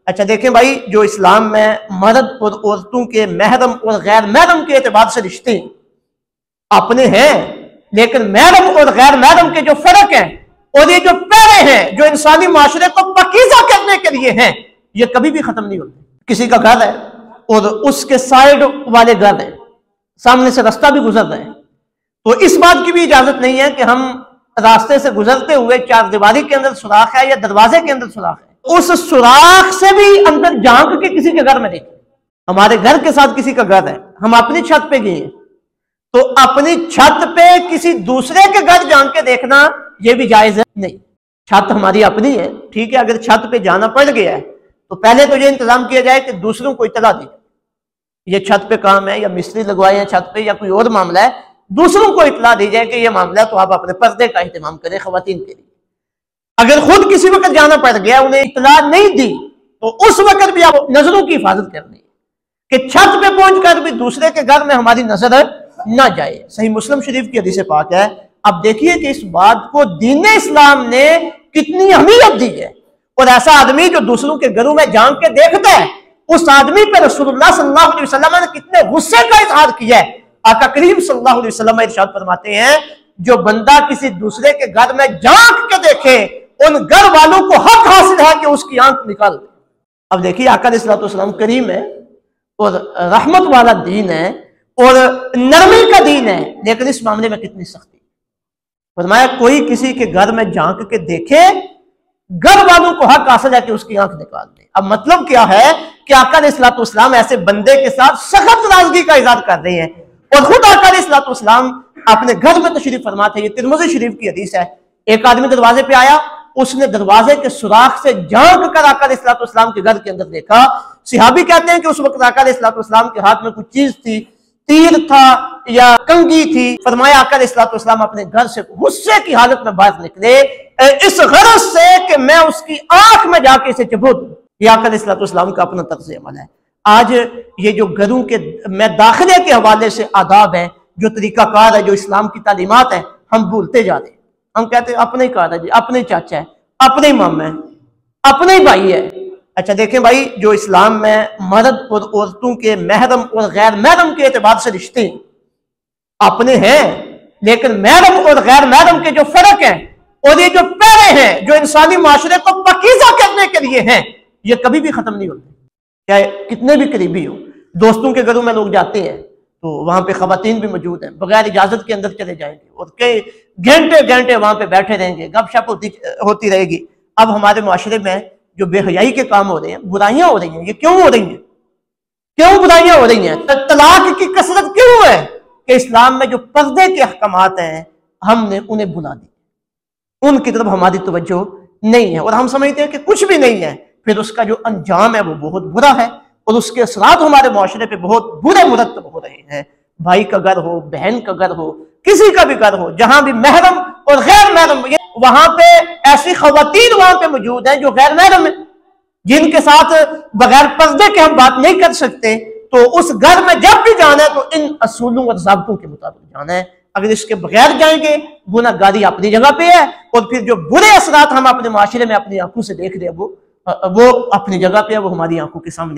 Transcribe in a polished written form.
अच्छा देखें भाई, जो इस्लाम में मर्द और औरतों के महरम और गैर महरम के एतबार से रिश्ते अपने हैं, लेकिन महरम और गैर महरम के जो फर्क है और ये जो पैरे हैं जो इंसानी माशरे को पकीज़ा करने के लिए हैं, ये कभी भी खत्म नहीं होते। किसी का घर है और उसके साइड वाले घर है, सामने से रास्ता भी गुजर रहे हैं, तो इस बात की भी इजाजत नहीं है कि हम रास्ते से गुजरते हुए चार दीवारी के अंदर सुराख है या दरवाजे के अंदर सुराख है, उस सुराख से भी अंदर झांक के किसी के घर में देखें। हमारे घर के साथ किसी का घर है, हम अपनी छत पे गए तो अपनी छत पे किसी दूसरे के घर झांक के देखना यह भी जायज है नहीं। छत हमारी अपनी है, ठीक है, अगर छत पे जाना पड़ गया है तो पहले तो ये इंतजाम किया जाए कि दूसरों को इतला दी, ये छत पे काम है या मिस्त्री लगवाए हैं छत पे या कोई और मामला है, दूसरों को इतला दी जाए कि ये मामला, तो आप अपने पर्दे का इंतजाम करें खवातीन के लिए। अगर खुद किसी वक्त जाना पड़ गया, उन्हें इतला नहीं दी, तो उस वक्त भी आप नजरों की हिफाजत करनी है कि छत पे पहुंचकर भी दूसरे के घर में हमारी नजर ना जाए। सही मुस्लिम शरीफ की हदीस पाक है। अब देखिए कि इस बात को दीन इस्लाम ने कितनी अहमियत दी है, और ऐसा आदमी जो दूसरों के घरों में झांक के देखता है, उस आदमी पर रसूलुल्लाह सल्लल्लाहु अलैहि वसल्लम ने कितने गुस्से का इजहार किया है। आका करीम सल्लल्लाहु अलैहि वसल्लम इरशाद फरमाते हैं, जो बंदा किसी दूसरे के घर में झांक के देखे, उन घर वालों को हक हासिल है कि उसकी आंख निकाल दे। अब देखिए, आका अलैहि वसल्लम करीम है और रहमत वाला दीन है और नरमी का दीन है, लेकिन इस मामले में कितनी सख्ती। फरमाया, कोई किसी के घर में झांक के देखे, घर वालों को हक हासिल है कि उसकी आंख निकाल दे। अब मतलब क्या है कि आका अलैहि वसल्लम ऐसे बंदे के साथ सख्त नाराजगी का इजहार कर रहे हैं, और खुद आका अलैहि वसल्लम अपने घर में तशरीफ फरमाते हैं। ये तिरमिज़ी शरीफ की हदीस है। एक आदमी दरवाजे पे आया, उसने दरवाजे के सुराख से झांक कर आका अलैहि वसल्लम के घर के अंदर देखा। सिहाबी कहते हैं कि उस वक्त आका अलैहि वसल्लम के हाथ में कुछ चीज थी, तीर था या कंगी थी। फरमाया, आका अलैहि वसल्लम अपने घर से गुस्से की हालत में बाहर निकले, इस गरज से कि मैं उसकी आंख में जाके इसे चबो दूं। यह आका अलैहि वसल्लम का अपना तर्ज अमल है। आज ये जो घरों के में दाखिले के हवाले से आदाब है, जो तरीकाकार है, जो इस्लाम की तालीमात है, हम भूलते जा रहे हैं। हम कहते हैं अपने ही कार है जी, अपने चाचा है, अपने ही मामा है, अपने ही भाई है। अच्छा देखें भाई, जो इस्लाम में मर्द और औरतों के महरम और गैर महरम के एतबार से रिश्ते अपने हैं, लेकिन महरम और गैर महरम के जो फर्क है और ये जो पैरे हैं जो इंसानी माशरे को पकीज़ा करने के लिए हैं, ये कभी भी खत्म नहीं होते। चाहे कितने भी करीबी हो, दोस्तों के घरों में लोग जाते हैं तो वहां पे खवातीन भी मौजूद हैं, बगैर इजाजत के अंदर चले जाएंगे और कई घंटे घंटे वहां पे बैठे रहेंगे, गपशप होती रहेगी। अब हमारे माशरे में जो बेहयाई के काम हो रहे हैं, बुराइयां हो रही हैं, ये क्यों हो रही हैं? क्यों बुराइयां हो रही हैं? तलाक की कसरत क्यों है? कि इस्लाम में जो पर्दे के अहकामात हैं, हमने उन्हें भुला दिया, उनकी तरफ हमारी तवज्जो नहीं है और हम समझते हैं कि कुछ भी नहीं है। फिर उसका जो अंजाम है वो बहुत बुरा है और उसके असरात हमारे माशरे पे बहुत बुरे मुरतब हो रहे हैं। भाई का घर हो, बहन का घर हो, किसी का भी घर हो, जहां भी महरम और गैर महरम, वहां पे ऐसी खवातीन वहां पे मौजूद हैं जो गैर महरम है, जिनके साथ बगैर पर्दे के हम बात नहीं कर सकते, तो उस घर में जब भी जाना है तो इन असूलों और ज़ाब्तों के मुताबिक जाना है। अगर इसके बगैर जाएंगे, गुनाहगारी अपनी जगह पे है और फिर जो बुरे असरात हम अपने माशरे में अपनी आंखों से देख रहे हैं वो अपनी जगह पे है, वो हमारी आंखों के सामने है।